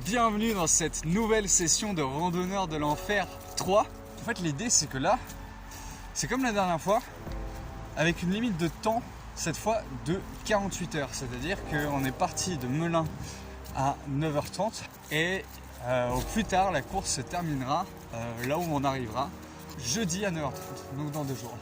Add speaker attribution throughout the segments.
Speaker 1: Bienvenue dans cette nouvelle session de Randonneurs de l'Enfer 3. En fait, l'idée c'est que là, c'est comme la dernière fois, avec une limite de temps, cette fois de 48 heures. C'est-à-dire qu'on est parti de Melun à 9h30 et au plus tard, la course se terminera là où on arrivera, jeudi à 9h30, donc dans 2 jours.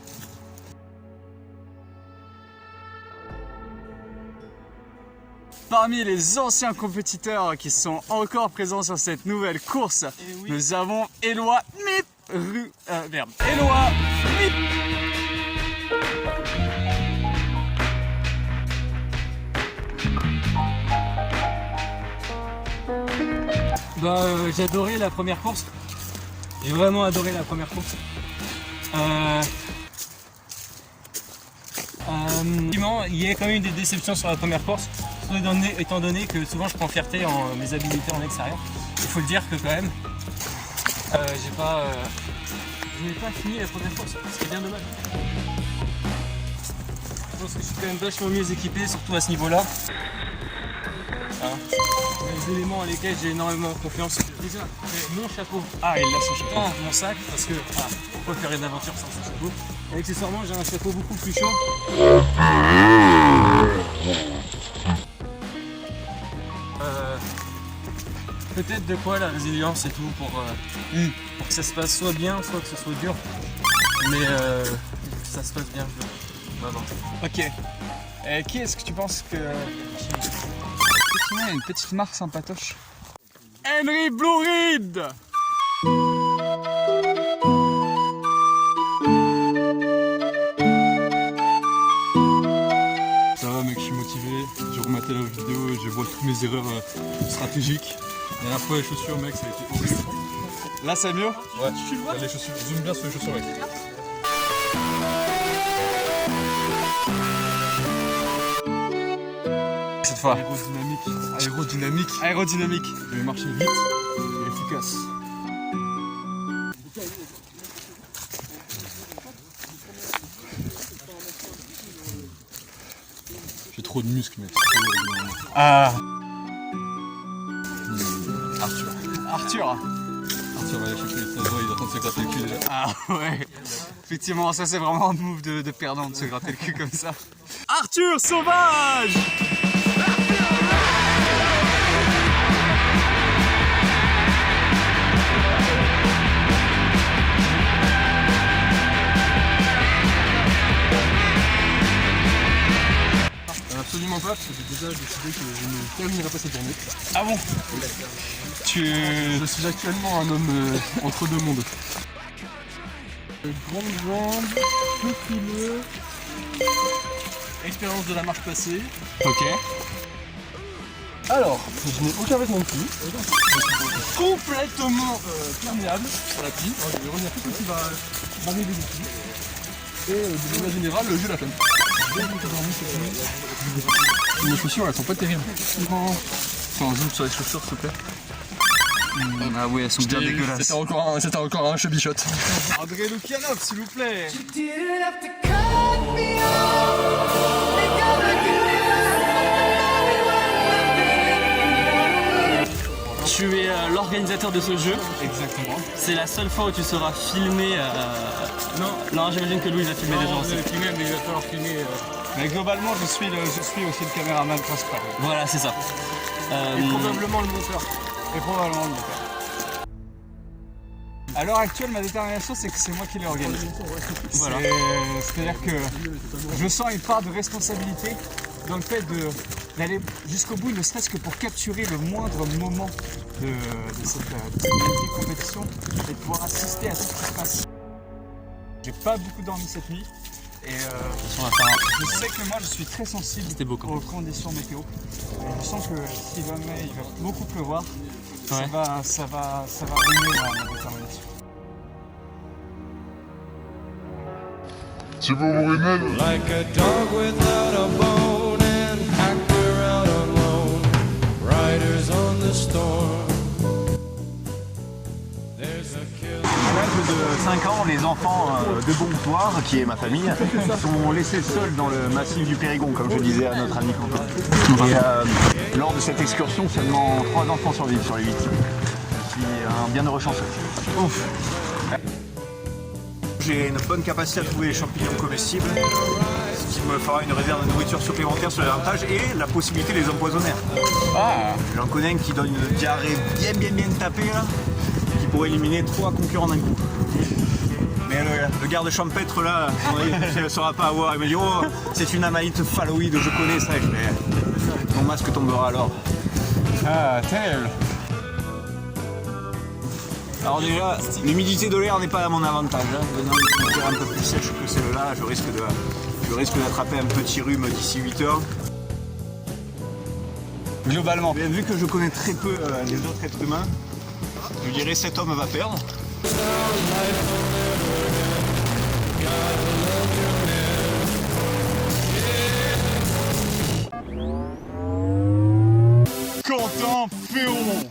Speaker 1: Parmi les anciens compétiteurs qui sont encore présents sur cette nouvelle course, oui, nous avons Éloi Éloi Mip.
Speaker 2: J'ai adoré la première course. J'ai vraiment adoré la première course. Il y a quand même eu des déceptions sur la première course, étant donné que souvent je prends fierté en mes habilités en extérieur. Il faut le dire que quand même, je n'ai pas fini la première course, ce qui est bien dommage. Je pense que je suis quand même vachement mieux équipé, surtout à ce niveau-là. Les éléments à lesquels j'ai énormément confiance. Déjà, mon chapeau.
Speaker 1: Ah, il a son chapeau.
Speaker 2: Mon sac, parce que pourquoi faire une aventure sans son chapeau? Et accessoirement, j'ai un chapeau beaucoup plus chaud. Peut-être de quoi la résilience et tout pour que ça se passe soit bien, soit que ce soit dur. Mais que ça se passe bien, vraiment.
Speaker 1: Ok. Et qui est-ce que tu penses que... Il y a une petite marque sympatoche. Henry Blue Reed.
Speaker 3: Ça va mec, je suis motivé, j'ai rematé la vidéo et je vois toutes mes erreurs stratégiques. La dernière fois les chaussures mec, ça a été horrible.
Speaker 1: Là c'est mieux?
Speaker 3: Ouais, là, les chaussures, zoom bien sur les chaussures mec.
Speaker 1: Cette fois.
Speaker 3: Aérodynamique. Je vais marcher vite et efficace. J'ai trop de muscles mec.
Speaker 1: Ah.
Speaker 3: Arthur va aller chercher les trésors, il est en train de se gratter le cul déjà.
Speaker 1: Ah ouais. Effectivement, ça c'est vraiment un move de perdant de se gratter le cul comme ça. Arthur Sauvage.
Speaker 3: Absolument pas, parce que j'ai déjà décidé que je ne terminerai pas cette journée.
Speaker 1: Ah bon?
Speaker 3: Je suis actuellement un homme entre deux mondes. Grande jambe, petit nœud, expérience de la marche passée.
Speaker 1: Ok.
Speaker 3: Alors, je n'ai aucun vêtement de pluie. Complètement perméable sur la pluie. Je vais revenir tout ce qui va m'enlever des pluies. Et de manière générale, j'ai la flemme. Mes chaussures, elles sont pas terribles. Fais un zoom sur les chaussures, s'il te plaît.
Speaker 1: Ah ouais, elles sont bien dégueulasses.
Speaker 3: C'était encore un chebichot.
Speaker 1: André Lukianov, s'il vous plaît.
Speaker 2: Tu es l'organisateur de ce jeu.
Speaker 1: Exactement.
Speaker 2: C'est la seule fois où tu seras filmé. Non, j'imagine que Louis va filmer les gens aussi.
Speaker 3: Filmer, mais il va falloir filmer.
Speaker 1: Mais globalement, je suis aussi le caméraman principal.
Speaker 2: Voilà, c'est ça.
Speaker 3: Et probablement le monteur.
Speaker 1: À l'heure actuelle, ma détermination, c'est que c'est moi qui l'ai organisé. Voilà. C'est-à-dire que je sens une part de responsabilité dans le fait d'aller jusqu'au bout, ne serait-ce que pour capturer le moindre moment de cette magnifique compétition et de pouvoir assister à tout ce qui se passe. J'ai pas beaucoup dormi cette nuit et je sais que moi je suis très sensible aux conditions météo. Et je sens que si jamais il va beaucoup pleuvoir, ça va ruiner ma détermination.
Speaker 4: Tu veux brûler?
Speaker 5: Like a dog without a bone and actor out alone, riders on the storm. There's a kill.
Speaker 1: À l'âge de
Speaker 4: 5 ans, les enfants de Bonsoir, qui est ma famille, sont laissés seuls dans le massif du Périgord, comme je disais à notre ami Quentin. Et lors de cette excursion, seulement 3 enfants survivent sur les 8. Je suis un bienheureux chanceux. Ouf. J'ai une bonne capacité à trouver les champignons comestibles, ce qui me fera une réserve de nourriture supplémentaire sur les avantages et la possibilité de les empoisonner. J'en connais un qui donne une diarrhée bien tapée là, qui pourrait éliminer 3 concurrents d'un coup. Mais le garde champêtre là, il ne saura pas avoir. Il me dit oh, c'est une amanite phalloïde, je connais ça. Et je fais, mon masque tombera alors.
Speaker 1: Ah, terrible.
Speaker 4: Alors déjà, l'humidité de l'air n'est pas à mon avantage. Venant d'une terre un peu plus sèche que celle-là, je risque d'attraper un petit rhume d'ici 8 heures.
Speaker 1: Globalement.
Speaker 4: Bien vu que je connais très peu les autres êtres humains, je dirais cet homme va perdre.
Speaker 1: Quentin Ferron.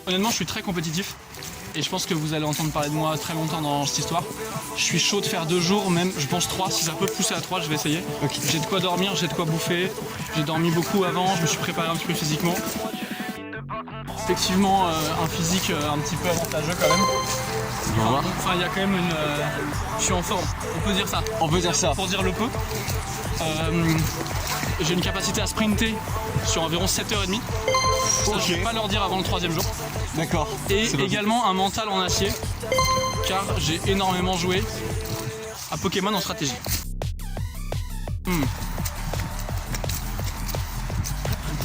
Speaker 6: Honnêtement, je suis très compétitif et je pense que vous allez entendre parler de moi très longtemps dans cette histoire. Je suis chaud de faire 2 jours, même je pense 3, si ça peut pousser à 3, je vais essayer. Okay. J'ai de quoi dormir, j'ai de quoi bouffer, j'ai dormi beaucoup avant, je me suis préparé un petit peu physiquement. Effectivement, un physique un petit peu avantageux quand même. Enfin, il y a quand même une... je suis en forme, on peut dire ça.
Speaker 1: On peut dire ça.
Speaker 6: Pour dire le peu. J'ai une capacité à sprinter sur environ 7h30. Ça, je ne vais pas leur dire avant le 3e jour.
Speaker 1: D'accord.
Speaker 6: Et également un mental en acier, car j'ai énormément joué à Pokémon en stratégie.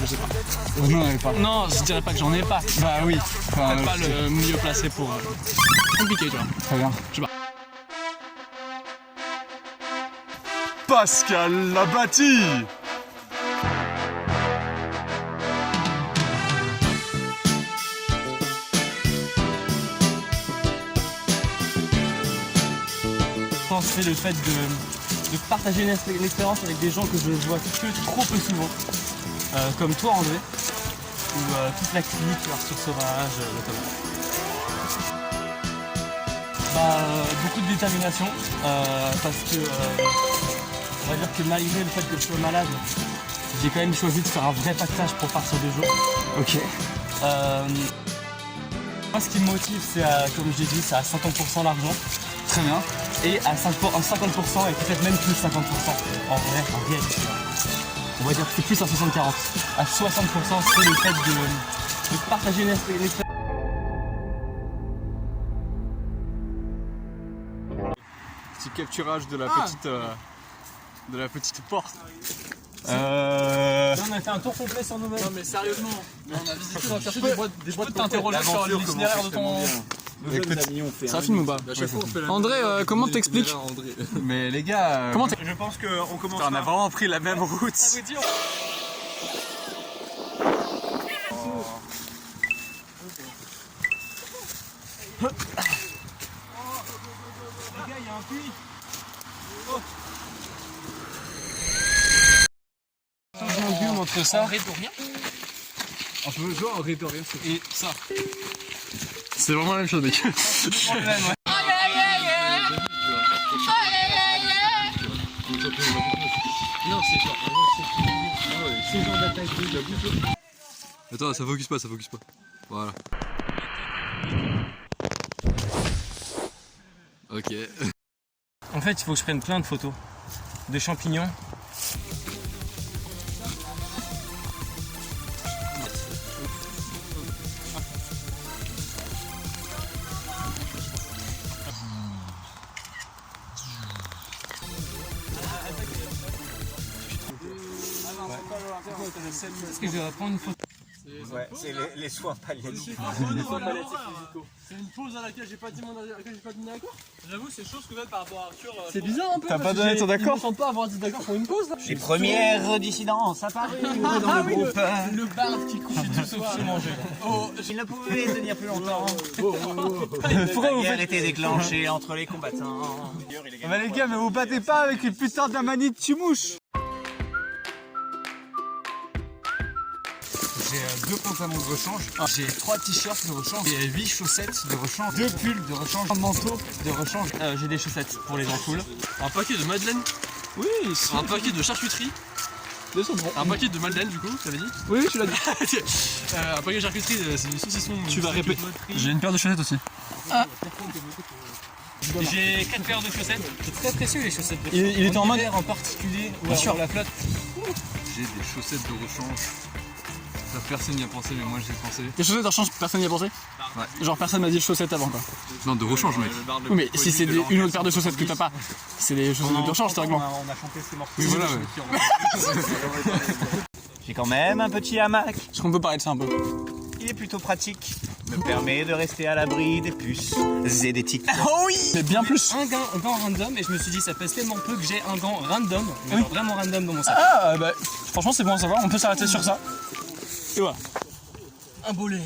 Speaker 6: Je sais pas. Non, je dirais pas que j'en ai pas.
Speaker 1: Bah oui. Enfin,
Speaker 6: peut-être pas le mieux placé pour... compliqué, tu vois.
Speaker 1: Très bien.
Speaker 6: Je sais pas.
Speaker 1: Pascal Labati.
Speaker 2: C'est le fait de partager une expérience avec des gens que je vois que trop peu souvent, comme toi André, ou toute la clinique Arthur Sauvage notamment. Beaucoup de détermination, parce que on va dire que malgré le fait que je sois malade, j'ai quand même choisi de faire un vrai pactage pour partir 2 jours.
Speaker 1: Ok.
Speaker 2: Moi ce qui me motive c'est, comme j'ai dit, c'est à 50% l'argent.
Speaker 1: Très bien.
Speaker 2: Et à 50% et peut-être même plus 50% en réalité. On va dire que c'est plus à 60-40. À 60% c'est le fait de partager une expérience.
Speaker 1: Petit capturage de la petite porte.
Speaker 2: On a fait un tour complet sur nos.
Speaker 6: Non mais sérieusement, on a visité des boîtes. Je peux t'interroger sur l'itinéraire de ton... Ça filme ou pas? André, comment t'expliques?
Speaker 1: Mais les gars,
Speaker 6: Comment
Speaker 4: Je pense qu'on commence.
Speaker 1: on a vraiment pris la même route.
Speaker 6: Entre ça
Speaker 1: Je veux jouer en rétorien
Speaker 6: et ça.
Speaker 1: C'est vraiment la même chose, mec.
Speaker 6: Non, c'est genre
Speaker 2: Ces gens d'attaque de la bouche.
Speaker 3: Attends, ça focus pas. Voilà. Ok.
Speaker 2: En fait, il faut que je prenne plein de photos de champignons. Est-ce que je vais prendre une photo?
Speaker 4: Ouais, c'est les soins palliatifs.
Speaker 6: C'est une pause à laquelle j'ai pas donné d'accord. J'avoue, c'est chose que par rapport à Arthur.
Speaker 2: C'est bizarre un peu.
Speaker 1: T'as pas donné ton accord?
Speaker 2: Je ne pas avoir dit d'accord pour une pause là.
Speaker 4: Les premières dissidences apparues dans le groupe.
Speaker 2: Le barde qui couche tout soir j'ai mangé.
Speaker 4: Il ne pouvait tenir plus longtemps. La guerre était déclenchée entre les combattants.
Speaker 1: Bah les gars, mais vous battez pas avec une putain d'amanite tu mouches.
Speaker 6: J'ai
Speaker 1: 2 pantalons de rechange, j'ai 3 t-shirts de rechange, et 8 chaussettes de rechange, 2 pulls de rechange, un manteau de rechange.
Speaker 6: J'ai des chaussettes pour les ampoules. Un paquet de madeleine.
Speaker 1: Oui,
Speaker 6: Un paquet de charcuterie. Un paquet de madeleine du coup, t'avais dit?
Speaker 1: oui, tu l'as dit.
Speaker 6: Un paquet de charcuterie, c'est du saucisson.
Speaker 1: Tu vas répéter.
Speaker 6: J'ai une paire de chaussettes aussi. J'ai 4 paires de chaussettes. C'est très précieux les chaussettes.
Speaker 2: Il était en mode.
Speaker 6: En particulier,
Speaker 2: Bien sûr.
Speaker 6: la flotte.
Speaker 3: J'ai des chaussettes de rechange. Ça, personne n'y a pensé, mais moi j'y ai pensé.
Speaker 6: Les chaussettes de rechange, personne n'y a pensé?
Speaker 3: Ouais.
Speaker 6: Genre personne m'a dit chaussettes avant quoi.
Speaker 3: Non, de rechange, mec.
Speaker 6: Oui mais si c'est une autre paire de chaussettes que t'as pas, c'est des chaussettes de rechange théoriquement.
Speaker 4: On a chanté ces morceaux.
Speaker 3: Oui, voilà, ouais.
Speaker 4: J'ai quand même un petit hamac.
Speaker 6: Est-ce qu'on peut parler de ça un peu?
Speaker 4: Il est plutôt pratique. Me permet de rester à l'abri des puces et des tiques.
Speaker 6: Oh oui! C'est bien plus.
Speaker 2: Un gant random et je me suis dit ça pèse tellement peu que j'ai un gant random, mais genre vraiment random dans mon sac.
Speaker 6: Ah bah franchement c'est bon à savoir, on peut s'arrêter sur ça. Et voilà.
Speaker 2: Un bolet.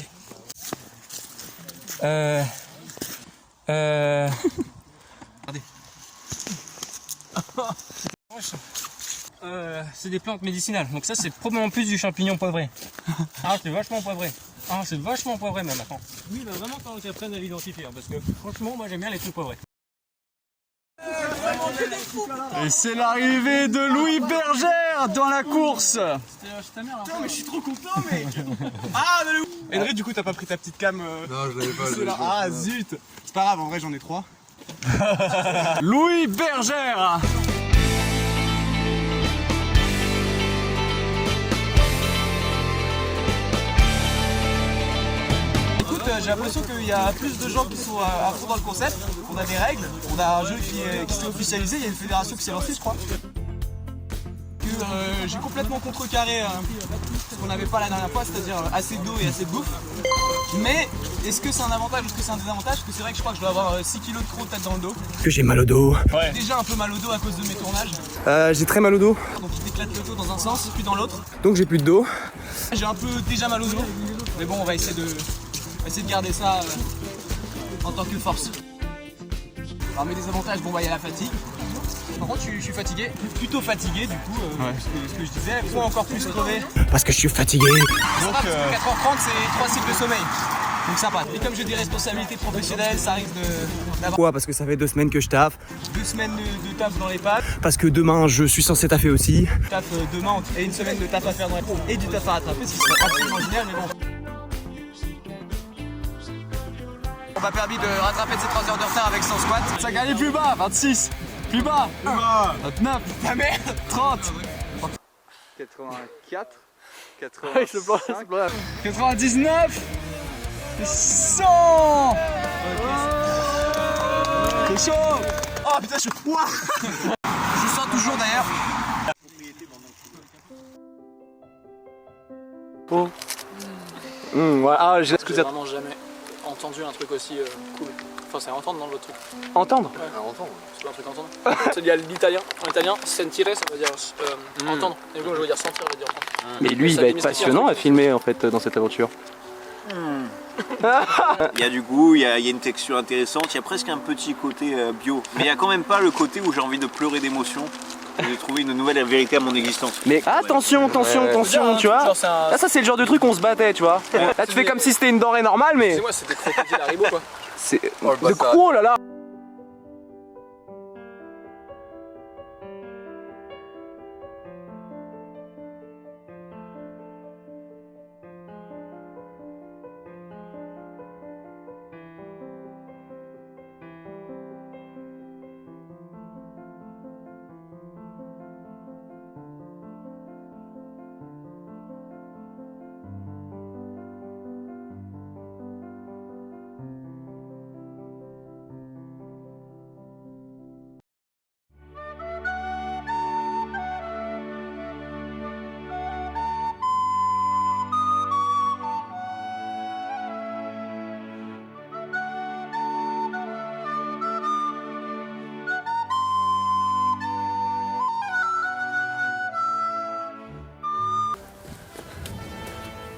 Speaker 2: C'est des plantes médicinales, donc ça c'est probablement plus du champignon poivré. Ah c'est vachement poivré. Ah c'est vachement poivré même, attends. Oui il va vraiment falloir que j'apprenne à l'identifier, parce que franchement moi j'aime bien les trucs poivrés.
Speaker 1: Et c'est l'arrivée de Louis Bergère dans la course.
Speaker 6: Putain mais je suis trop content mec.
Speaker 1: Henry, du coup, t'as pas pris ta petite cam
Speaker 3: Non, je l'avais pas.
Speaker 1: c'est là. Ah zut. C'est pas grave, en vrai, j'en ai 3. Louis Bergère.
Speaker 7: Écoute, j'ai l'impression qu'il y a plus de gens qui sont à fond dans le concept. On a des règles, on a un jeu qui s'est officialisé, il y a une fédération qui s'est lancée, je crois. J'ai complètement contrecarré ce qu'on n'avait pas la dernière fois, c'est-à-dire assez d'eau et assez de bouffe. Mais est-ce que c'est un avantage ou est-ce que c'est un désavantage? Parce que c'est vrai que je crois que je dois avoir 6 kg de trop de tête dans le dos.
Speaker 8: Que j'ai mal au dos.
Speaker 7: J'ai déjà un peu mal au dos à cause de mes tournages.
Speaker 8: J'ai très mal au dos,
Speaker 7: Donc il t'éclate le dos dans un sens, puis dans l'autre.
Speaker 8: donc j'ai plus de dos.
Speaker 7: J'ai un peu déjà mal au dos. Mais bon, on va essayer de garder ça en tant que force. Alors mes désavantages, bon bah il y a la fatigue. Par contre je suis fatigué, plutôt fatigué du coup, ce que je disais, faut encore plus crever.
Speaker 8: Parce que je suis fatigué.
Speaker 7: Donc 4h30 c'est 3 cycles de sommeil, donc ça passe. Et comme j'ai des responsabilités professionnelles, ça risque d'avoir
Speaker 8: Pourquoi? Parce que ça fait 2 semaines que je taffe.
Speaker 7: 2 semaines de taf dans les pattes,
Speaker 8: Parce que demain je suis censé taffer aussi.
Speaker 7: taf demain et une semaine de taf à faire dans les pattes et du taf à rattraper, ce qui serait absolument génial, mais bon. On m'a permis de rattraper ces 3 heures de retard avec 100 squats.
Speaker 1: Ça gagne plus bas, 26. Plus bas. 29.
Speaker 7: Ta mère
Speaker 1: 30.
Speaker 3: 84.
Speaker 1: 99. 100. C'est chaud.
Speaker 7: Oh putain, Ouah je sens toujours d'ailleurs.
Speaker 8: Ouais, ah, j'ai
Speaker 6: J'ai vraiment jamais entendu un truc aussi cool. Enfin c'est à entendre dans votre truc.
Speaker 8: entendre.
Speaker 6: C'est pas un truc à entendre. Il y a l'italien. En italien, sentire ça veut dire entendre. Et moi je veux dire sentir, je veux dire entendre.
Speaker 8: Mais lui il va être passionnant à filmer en fait dans cette aventure.
Speaker 4: Il y a du goût, il y a une texture intéressante, il y a presque un petit côté bio. Mais il n'y a quand même pas le côté où j'ai envie de pleurer d'émotion et de trouver une nouvelle vérité à mon existence.
Speaker 8: Mais attention, tu vois.
Speaker 6: Genre, c'est un-
Speaker 8: Là ça c'est le genre de truc où on se battait, tu vois. Là tu fais comme si c'était une denrée normale mais...
Speaker 6: C'est moi, c'était crocodile Haribo quoi.
Speaker 8: C'est... De quoi, oh là là.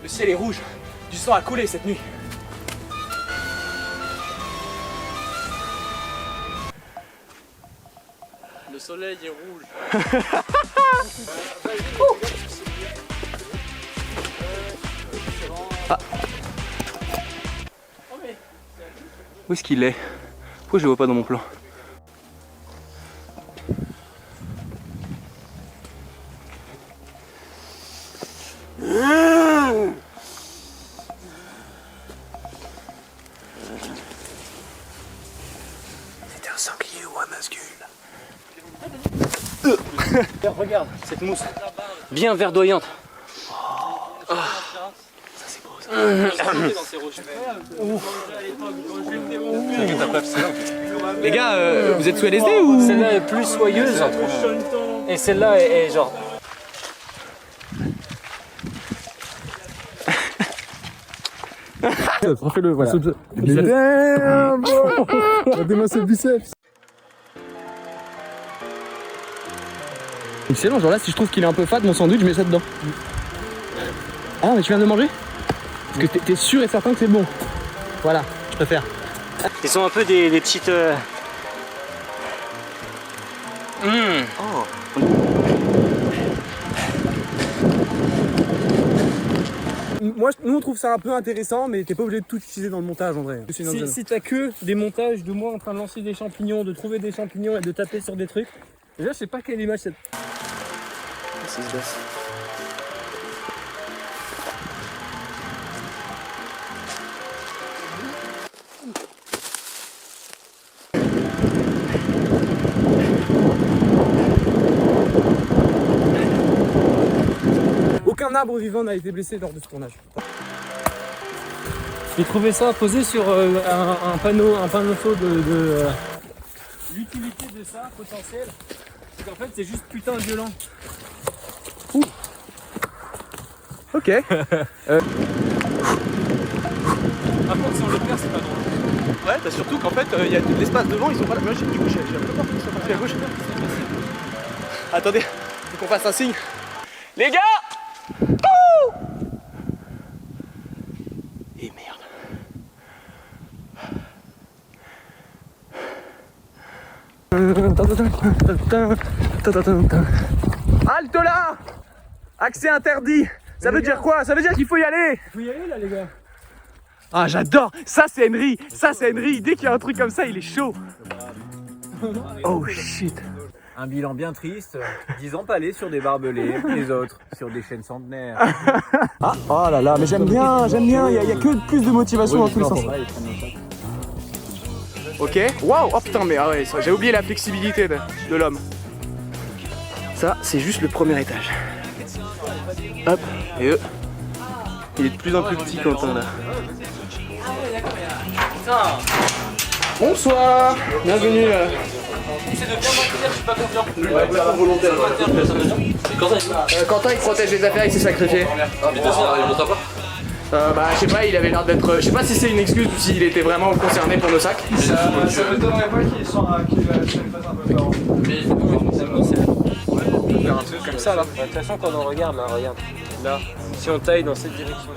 Speaker 7: Le ciel est rouge, du sang a coulé cette nuit.
Speaker 6: Le soleil est rouge.
Speaker 8: Ah. Où est-ce qu'il est? Pourquoi je le vois pas dans mon plan?
Speaker 4: C'était un sanglier ou un mascule?
Speaker 2: Regarde cette mousse, bien verdoyante.
Speaker 8: Les gars, vous êtes sous LSD ou?
Speaker 2: Celle-là est plus soyeuse et celle-là est genre.
Speaker 3: Refais-le, voilà. Regardez-moi ce biceps.
Speaker 8: Excellent, genre là, si je trouve qu'il est un peu fade, mon sandwich, je mets ça dedans. Ah, mais tu viens de le manger? Parce que t'es sûr et certain que c'est bon. Voilà, je préfère.
Speaker 2: Ils sont un peu des petites.
Speaker 8: Nous on trouve ça un peu intéressant, mais t'es pas obligé de tout utiliser dans le montage en vrai.
Speaker 2: Si t'as que des montages de moi en train de lancer des champignons, de trouver des champignons et de taper sur des trucs, déjà je sais pas quelle image c'est.
Speaker 8: Aucun arbre vivant n'a été blessé lors de ce tournage.
Speaker 2: J'ai trouvé ça posé sur un panneau de l'utilité de ça potentielle. En fait c'est juste putain violent.
Speaker 8: Ok.
Speaker 2: Par contre sans le faire c'est pas drôle.
Speaker 8: Ouais, bah surtout qu'en fait, il y a de l'espace devant, ils sont pas là. Moi, du coup, j'ai un peu peur qu'ils soient partis à gauche. Attendez, faut qu'on fasse un signe. Les gars! Oh! Et merde. Halte là! Accès interdit! Ça veut dire quoi? Ça veut dire qu'il faut y aller!
Speaker 2: Faut y aller là les gars.
Speaker 8: Ah j'adore! Ça c'est Henry! Ça c'est Henry! Dès qu'il y a un truc comme ça, il est chaud! Oh shit!
Speaker 4: Un bilan bien triste, 10 ans palais sur des barbelés, les autres sur des chaînes centenaires.
Speaker 8: Ah, oh là là, mais j'aime bien, il y a que plus de motivation dans tous les sens. Ok, waouh, oh putain, mais ah ouais, j'ai oublié la flexibilité de l'homme. Ça, c'est juste le premier étage. Hop, et eux, il est de plus en plus petit Quentin là. Bonsoir, bienvenue.
Speaker 2: C'est de bien m'entendre, je suis pas confiant.
Speaker 8: Quentin il protège les affaires, il s'est sacrifié. Bah je sais pas, il avait l'air d'être... Je sais pas si c'est une excuse ou s'il était vraiment concerné pour nos sacs.
Speaker 1: Ça m'étonnerait pas qu'il fasse un peu peur.
Speaker 2: Mais il faut
Speaker 1: faire un truc comme ça là.
Speaker 2: de toute façon quand on regarde là, regarde. Là, si on taille dans cette direction.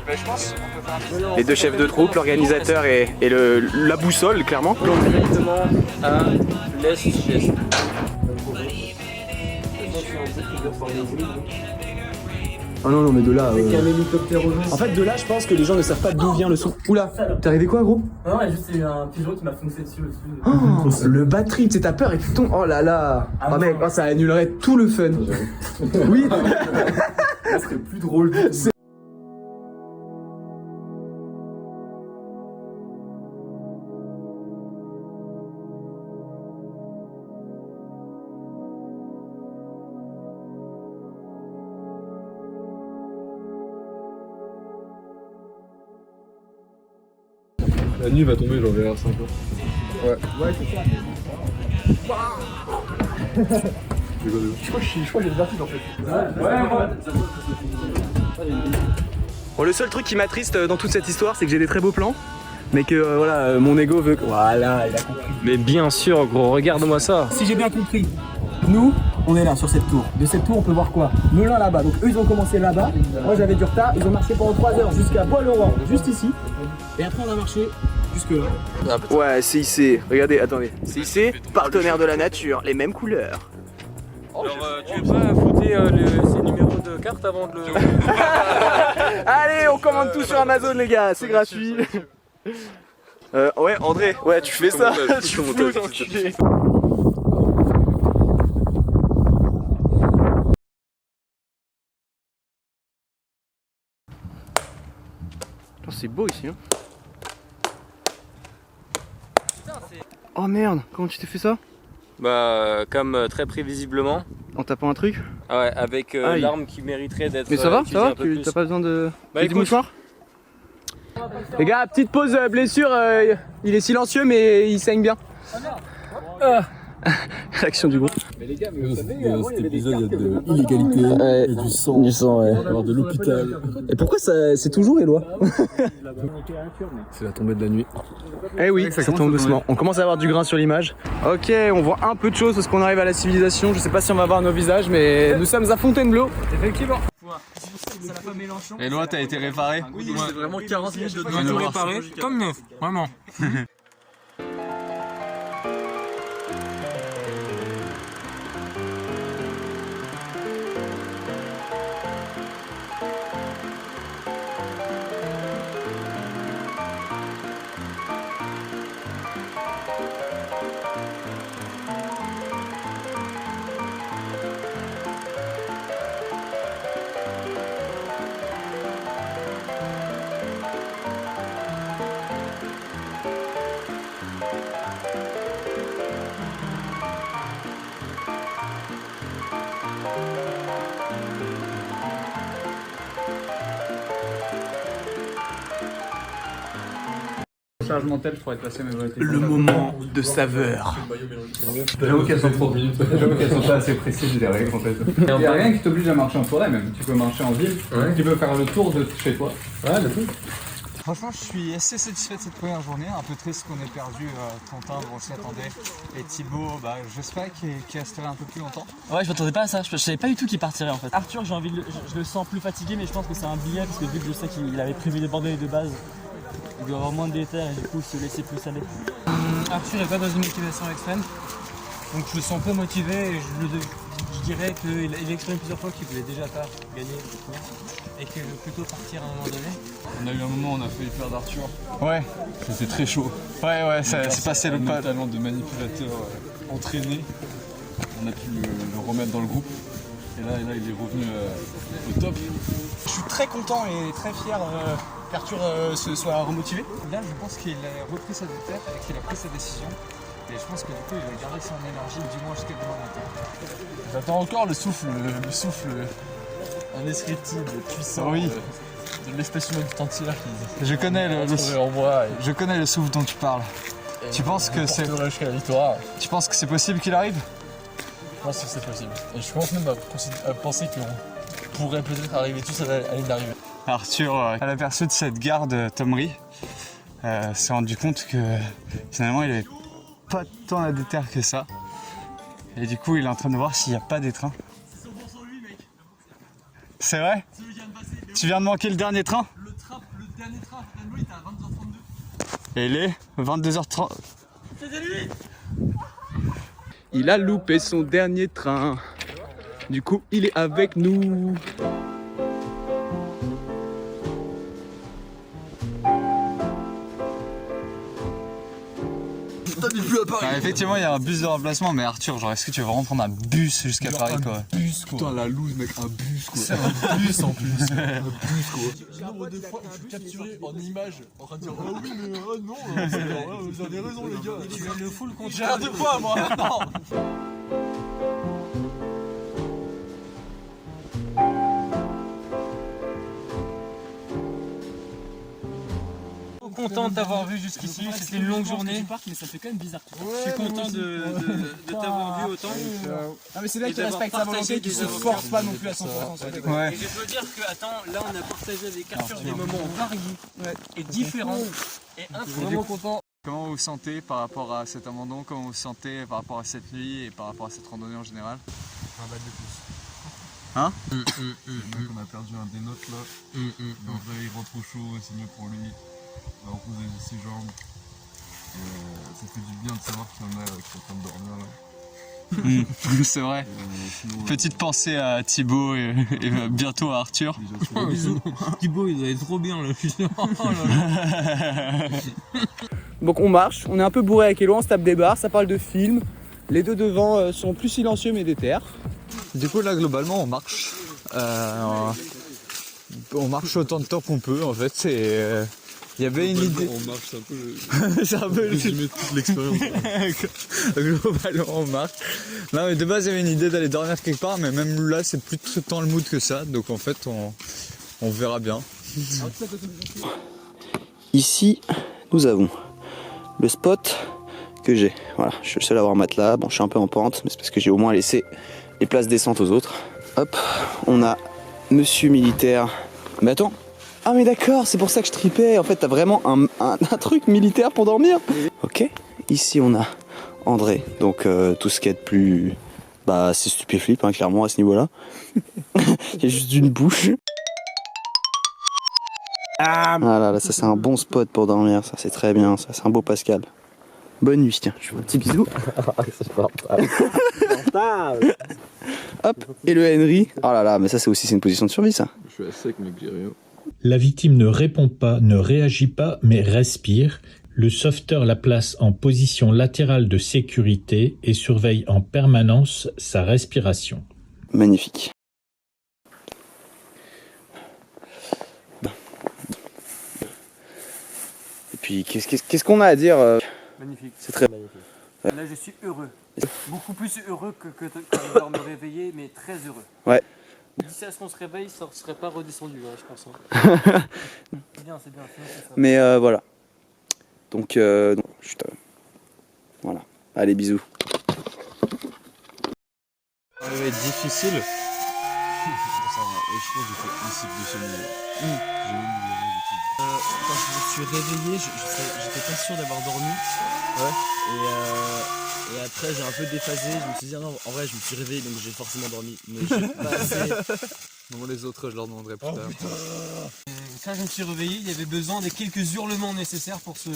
Speaker 1: Mais je pense qu'on peut faire un truc.
Speaker 8: Les deux chefs de troupe, l'organisateur et la boussole clairement.
Speaker 2: Donc directement à l'est-est.
Speaker 8: Oh non, mais de là. En fait, de là, je pense que les gens ne savent pas d'où vient le son. Oula, t'es arrivé quoi, gros?
Speaker 2: Non, juste c'est un pigeon qui m'a foncé dessus aussi.
Speaker 8: Oh, le bad trip, c'est ta peur et tu tombes. Oh là là. Ah mec, ça annulerait tout le fun. Oui.
Speaker 3: Ça serait plus drôle. La nuit va tomber genre vers 5 heures. Ouais. Ouais, c'est ça. Je crois que j'ai le vertige en fait.
Speaker 8: Bon, le seul truc qui m'attriste dans toute cette histoire, c'est que j'ai des très beaux plans. Mais que voilà, mon ego veut que. Voilà, il a compris.
Speaker 2: Mais bien sûr, gros, regarde-moi ça.
Speaker 7: Si j'ai bien compris, nous, on est là sur cette tour. De cette tour, on peut voir quoi? Melun là-bas. Donc eux, ils ont commencé là-bas. Moi, j'avais du retard. Ils ont marché pendant 3 heures jusqu'à Bois-le-Roi, juste ici. Et après, on a marché jusque là.
Speaker 8: Ouais, CIC. Regardez, attendez. CIC, partenaire de la nature, les mêmes couleurs.
Speaker 2: Alors, tu veux pas foutre ces numéros de carte avant de le...
Speaker 8: Allez, on commande tout sur Amazon les gars, c'est gratuit. Ouais, André, ouais, tu fais ça, tu fous, enculé. C'est beau ici, hein. Oh merde, comment tu t'es fait ça?
Speaker 2: Bah, comme très prévisiblement.
Speaker 8: En tapant un truc?
Speaker 2: Ah ouais, avec
Speaker 8: Aïe.
Speaker 2: l'arme qui mériterait d'être.
Speaker 8: Mais ça va,
Speaker 2: utilisée un peu plus.
Speaker 8: t'as pas besoin de...
Speaker 2: Bah,
Speaker 8: du
Speaker 2: écoute.
Speaker 8: mouchoir? Les gars, petite pause blessure, il est silencieux mais il saigne bien. Réaction du groupe.
Speaker 3: Dans cet épisode, il y a de l'illégalité et du sang.
Speaker 8: Du sang, ouais.
Speaker 3: Alors de l'hôpital.
Speaker 8: Et pourquoi c'est toujours Éloi?
Speaker 3: C'est la tombée de la nuit.
Speaker 8: Eh oui, ça tombe doucement. On commence à avoir du grain sur l'image. Ok, on voit un peu de choses parce qu'on arrive à la civilisation. Je sais pas si on va voir nos visages, mais nous sommes à Fontainebleau.
Speaker 7: Effectivement. Ça l'a pas Mélenchon.
Speaker 1: Et Éloi, t'as été réparé?
Speaker 7: Oui, c'est vraiment 40 minutes de
Speaker 6: On tout réparé comme neuf, vraiment.
Speaker 1: Charge mentale, je pourrais te passer mes voix.
Speaker 8: Le moment de saveur.
Speaker 3: J'avoue qu'elles sont trop minutes. J'avoue qu'elles sont pas assez précises les règles en fait.
Speaker 1: Il n'y a rien qui t'oblige à marcher en forêt même. Tu peux marcher en ville, tu peux faire le tour de chez toi.
Speaker 3: Ouais, le tout.
Speaker 1: Franchement, je suis assez satisfait de cette première journée. Un peu triste qu'on ait perdu Quentin, on s'y attendait. Et Thibaut, bah, j'espère qu'il resterait un peu plus longtemps.
Speaker 7: Ouais, je m'attendais pas à ça. Je savais pas du tout qu'il partirait en fait. Arthur, j'ai envie de je le sens plus fatigué, mais je pense que c'est un billet parce que vu que je sais qu'il avait prévu d'abandonner de base, il doit avoir moins de détails et du coup se laisser plus aller. Arthur est pas dans une motivation extrême, donc je le sens peu motivé et je dirais qu'il a exprimé plusieurs fois qu'il voulait déjà pas gagner le course et qu'il veut plutôt partir à un moment donné.
Speaker 3: On a eu un moment où on a failli perdre Arthur.
Speaker 1: Ouais,
Speaker 3: C'était très chaud.
Speaker 1: ouais, c'est passé le pas.
Speaker 3: Un talent de manipulateur entraîné. On a pu le remettre dans le groupe. Et là il est revenu au top.
Speaker 7: Je suis très content et très fier qu'Arthur se soit remotivé.
Speaker 1: Là, je pense qu'il a repris sa tête et qu'il a pris sa décision. Et je pense que du coup, il va garder son énergie du moins jusqu'à demain matin.
Speaker 3: J'attends encore le souffle indescriptible, puissant de l'espèce humaine tout entière qui
Speaker 1: Je connais je connais le souffle dont tu parles. Tu penses que c'est
Speaker 3: jusqu'à la victoire.
Speaker 1: Tu penses que c'est possible qu'il arrive?
Speaker 3: Je pense que c'est possible. Et je commence même à penser qu'on pourrait peut-être arriver tous à la ligne d'arrivée.
Speaker 1: Arthur, à l'aperçu de cette gare de Thomery, s'est rendu compte que finalement il avait pas tant la déter que ça. Et du coup, il est en train de voir s'il n'y a pas des trains. C'est vrai? Tu viens de manquer le dernier train?
Speaker 6: Le dernier train, finalement, il était à 22h32.
Speaker 1: Et il est 22h30.
Speaker 6: C'était lui!
Speaker 8: Il a loupé son dernier train. Du coup, il est avec nous.
Speaker 1: Effectivement, il y a un bus de remplacement, mais Arthur, genre, est-ce que tu veux vraiment prendre un bus jusqu'à Paris, quoi?
Speaker 3: Bus quoi. Putain la loose mec, un bus quoi. C'est un bus en plus. Un bus quoi. Le nombre de fois où je suis capturé en image en train de dire ah oui mais non, vous avez raison les gars.
Speaker 7: Tu viens le full contre.
Speaker 3: J'ai rien de fois moi. Non.
Speaker 7: Content de t'avoir vu jusqu'ici, c'était une longue journée. Mais ça fait quand même bizarre. Je suis content de t'avoir vu autant. Ah mais c'est bien qu'il respecte sa volonté, qu'il se force pas non plus à 100%.
Speaker 1: Ouais.
Speaker 7: Et je peux dire que, attends, là on a partagé avec Arthur des moments variés et différents et vraiment content.
Speaker 1: Comment vous vous sentez par rapport à cet abandon? Comment vous vous sentez par rapport à cette nuit et par rapport à cette randonnée en général?
Speaker 3: Un bac de plus.
Speaker 1: Hein?
Speaker 3: Le mec on a perdu un des nôtres là. Mais en vrai il rentre au chaud, c'est mieux pour lui. Il va reposer ses jambes. Et ça fait du bien de savoir qu'il y en a qui sont en train de dormir là.
Speaker 1: C'est vrai. Petite pensée à Thibaut et bientôt à Arthur.
Speaker 2: Bisous. Thibaut, il doit être trop bien là.
Speaker 8: Donc on marche, on est un peu bourré avec Elo, on se tape des barres, ça parle de films. Les deux devant sont plus silencieux mais déter.
Speaker 3: Du coup là globalement on marche. On marche autant de temps qu'on peut en fait. Il y avait une idée. On marche, c'est un peu le résumé de toute l'expérience. Globalement on marche. Non mais de base il y avait une idée d'aller dormir quelque part, mais même là c'est plus tant le mood que ça. Donc en fait on verra bien.
Speaker 8: Ici nous avons le spot que j'ai. Voilà, je suis le seul à avoir un matelas. Bon, je suis un peu en pente, mais c'est parce que j'ai au moins laissé les places décentes aux autres. Hop, on a Monsieur Militaire. Mais attends. Ah mais d'accord, c'est pour ça que je tripais. En fait, t'as vraiment un truc militaire pour dormir. Ok. Ici, on a André. Donc, tout ce qui est de plus... Bah, c'est stupéflip, hein, clairement, à ce niveau-là. Il y a juste une bouche. Ah là, ça c'est un bon spot pour dormir, ça c'est très bien, ça c'est un beau Pascal. Bonne nuit, tiens, je vous fais un petit bisou. Hop, et le Henry. Oh là là, mais ça c'est aussi une position de survie ça.
Speaker 3: Je suis à sec mec, j'ai rien.
Speaker 9: La victime ne répond pas, ne réagit pas, mais respire. Le sauveteur la place en position latérale de sécurité et surveille en permanence sa respiration.
Speaker 8: Magnifique. Et puis qu'est-ce qu'on a à dire
Speaker 2: Magnifique.
Speaker 8: C'est très
Speaker 2: magnifique. Là, je suis heureux. Beaucoup plus heureux que de me réveiller, mais très heureux.
Speaker 8: Ouais.
Speaker 2: D'ici à ce qu'on se réveille, ça ne serait pas redescendu, hein, je pense. Hein. C'est bien, c'est bien.
Speaker 8: Mais voilà. Donc, voilà. Allez, bisous.
Speaker 3: Ça va être difficile. Ça va. Et je pense que j'ai fait un cycle de sommeil. J'ai même oublié du tout.
Speaker 7: Quand je me suis réveillé, j'étais pas sûr d'avoir dormi. Ouais. Et après j'ai un peu déphasé, je me suis dit non, en vrai je me suis réveillé donc j'ai forcément dormi. Mais j'ai pas assez.
Speaker 3: Non, les autres je leur demanderai plus tard.
Speaker 2: Quand je me suis réveillé, il y avait besoin des quelques hurlements nécessaires pour se